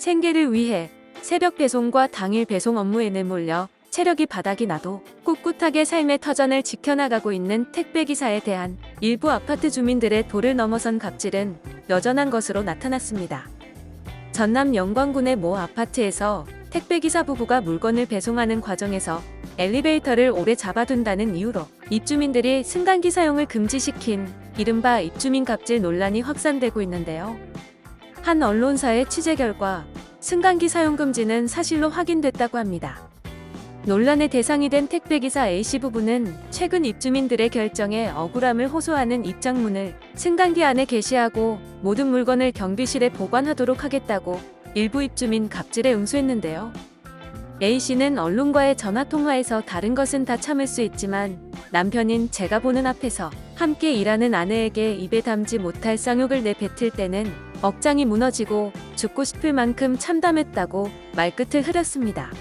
생계를 위해 새벽 배송과 당일 배송 업무에 내몰려 체력이 바닥이 나도 꿋꿋하게 삶의 터전을 지켜나가고 있는 택배기사에 대한 일부 아파트 주민들의 도를 넘어선 갑질은 여전한 것으로 나타났습니다. 전남 영광군의 모 아파트에서 택배기사 부부가 물건을 배송하는 과정에서 엘리베이터를 오래 잡아둔다는 이유로 입주민들이 승강기 사용을 금지시킨 이른바 입주민 갑질 논란이 확산되고 있는데요. 한 언론사의 취재 결과 승강기 사용 금지는 사실로 확인됐다고 합니다. 논란의 대상이 된 택배기사 A씨 부부는 최근 입주민들의 결정에 억울함을 호소하는 입장문을 승강기 안에 게시하고 모든 물건을 경비실에 보관하도록 하겠다고 일부 입주민 갑질에 응수했는데요. A씨는 언론과의 전화통화에서 다른 것은 다 참을 수 있지만 남편인 제가 보는 앞에서 함께 일하는 아내에게 입에 담지 못할 쌍욕을 내뱉을 때는 억장이 무너지고 죽고 싶을 만큼 참담했다고 말끝을 흐렸습니다.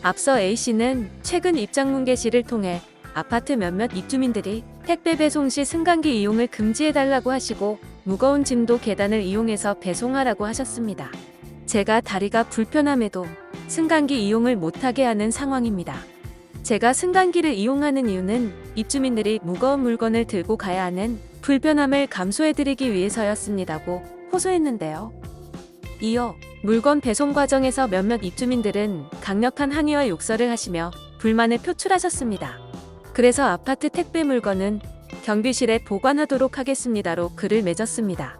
앞서 A씨는 최근 입장문 게시를 통해 아파트 몇몇 입주민들이 택배 배송 시 승강기 이용을 금지해달라고 하시고 무거운 짐도 계단을 이용해서 배송하라고 하셨습니다. 제가 다리가 불편함에도 승강기 이용을 못하게 하는 상황입니다. 제가 승강기를 이용하는 이유는 입주민들이 무거운 물건을 들고 가야 하는 불편함을 감소해드리기 위해서였습니다고 호소했는데요. 이어 물건 배송 과정에서 몇몇 입주민들은 강력한 항의와 욕설을 하시며 불만을 표출하셨습니다. 그래서 아파트 택배 물건은 경비실에 보관하도록 하겠습니다로 글을 맺었습니다.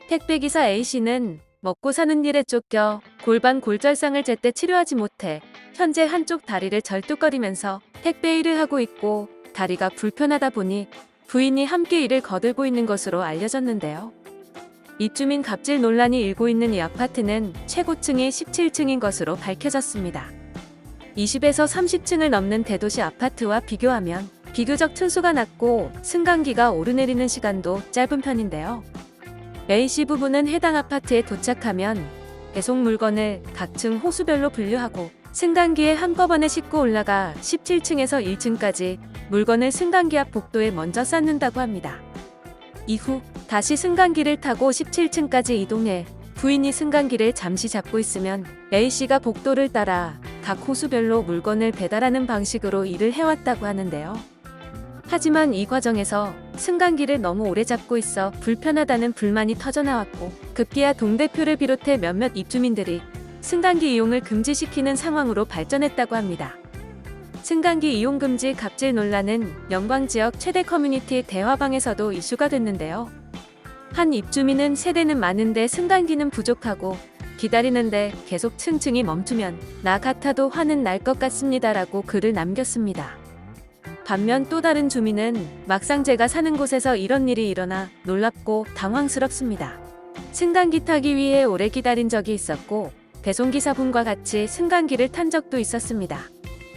택배기사 A씨는 먹고 사는 일에 쫓겨 골반 골절상을 제때 치료하지 못해 현재 한쪽 다리를 절뚝거리면서 택배 일을 하고 있고 다리가 불편하다 보니 부인이 함께 일을 거들고 있는 것으로 알려졌는데요. 입주민 갑질 논란이 일고 있는 이 아파트는 최고층이 17층인 것으로 밝혀졌습니다. 20에서 30층을 넘는 대도시 아파트와 비교하면 비교적 층수가 낮고 승강기가 오르내리는 시간도 짧은 편인데요. A씨 부부는 해당 아파트에 도착하면 배송 물건을 각 층 호수별로 분류하고 승강기에 한꺼번에 싣고 올라가 17층에서 1층까지 물건을 승강기 앞 복도에 먼저 쌓는다고 합니다. 이후 다시 승강기를 타고 17층까지 이동해 부인이 승강기를 잠시 잡고 있으면 A씨가 복도를 따라 각 호수별로 물건을 배달하는 방식으로 일을 해왔다고 하는데요. 하지만 이 과정에서 승강기를 너무 오래 잡고 있어 불편하다는 불만이 터져나왔고 급기야 동대표를 비롯해 몇몇 입주민들이 승강기 이용을 금지시키는 상황으로 발전했다고 합니다. 승강기 이용 금지 갑질 논란은 영광 지역 최대 커뮤니티 대화방에서도 이슈가 됐는데요. 한 입주민은 세대는 많은데 승강기는 부족하고 기다리는데 계속 층층이 멈추면 나 같아도 화는 날 것 같습니다라고 글을 남겼습니다. 반면 또 다른 주민은 막상 제가 사는 곳에서 이런 일이 일어나 놀랍고 당황스럽습니다. 승강기 타기 위해 오래 기다린 적이 있었고 배송기사분과 같이 승강기를 탄 적도 있었습니다.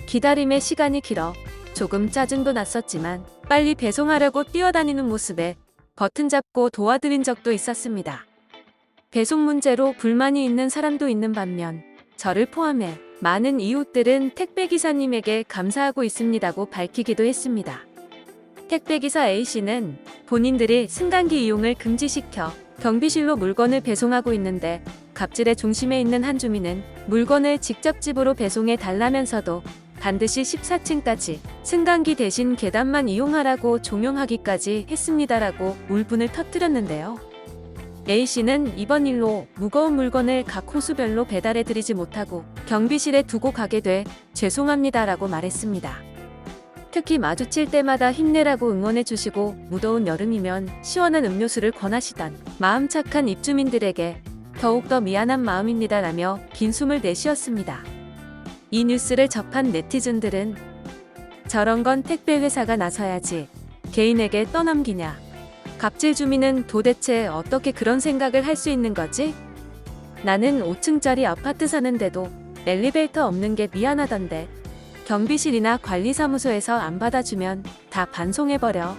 기다림의 시간이 길어 조금 짜증도 났었지만 빨리 배송하려고 뛰어다니는 모습에 버튼 잡고 도와드린 적도 있었습니다. 배송 문제로 불만이 있는 사람도 있는 반면 저를 포함해 많은 이웃들은 택배기사님에게 감사하고 있습니다고 밝히기도 했습니다. 택배기사 A씨는 본인들이 승강기 이용을 금지시켜 경비실로 물건을 배송하고 있는데 갑질의 중심에 있는 한 주민은 물건을 직접 집으로 배송해 달라면서도 반드시 14층까지 승강기 대신 계단만 이용하라고 종용하기까지 했습니다라고 울분을 터뜨렸는데요. A씨는 이번 일로 무거운 물건을 각 호수별로 배달해드리지 못하고 경비실에 두고 가게 돼 죄송합니다라고 말했습니다. 특히 마주칠 때마다 힘내라고 응원해주시고 무더운 여름이면 시원한 음료수를 권하시던 마음 착한 입주민들에게 더욱더 미안한 마음입니다라며 긴 숨을 내쉬었습니다. 이 뉴스를 접한 네티즌들은 저런 건 택배회사가 나서야지 개인에게 떠넘기냐, 갑질 주민은 도대체 어떻게 그런 생각을 할 수 있는 거지? 나는 5층짜리 아파트 사는데도 엘리베이터 없는 게 미안하던데 경비실이나 관리사무소에서 안 받아주면 다 반송해버려.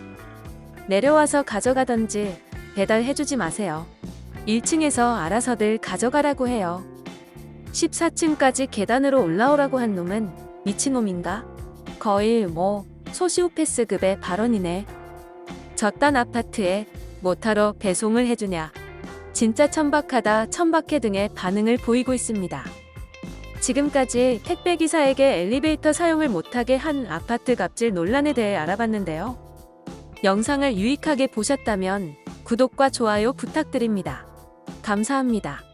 내려와서 가져가던지 배달해주지 마세요. 1층에서 알아서들 가져가라고 해요. 14층까지 계단으로 올라오라고 한 놈은 미친놈인가? 거의 소시오패스급의 발언이네. 저딴 아파트에 뭐하러 배송을 해주냐. 진짜 천박하다, 천박해 등의 반응을 보이고 있습니다. 지금까지 택배기사에게 엘리베이터 사용을 못하게 한 아파트 갑질 논란에 대해 알아봤는데요. 영상을 유익하게 보셨다면 구독과 좋아요 부탁드립니다. 감사합니다.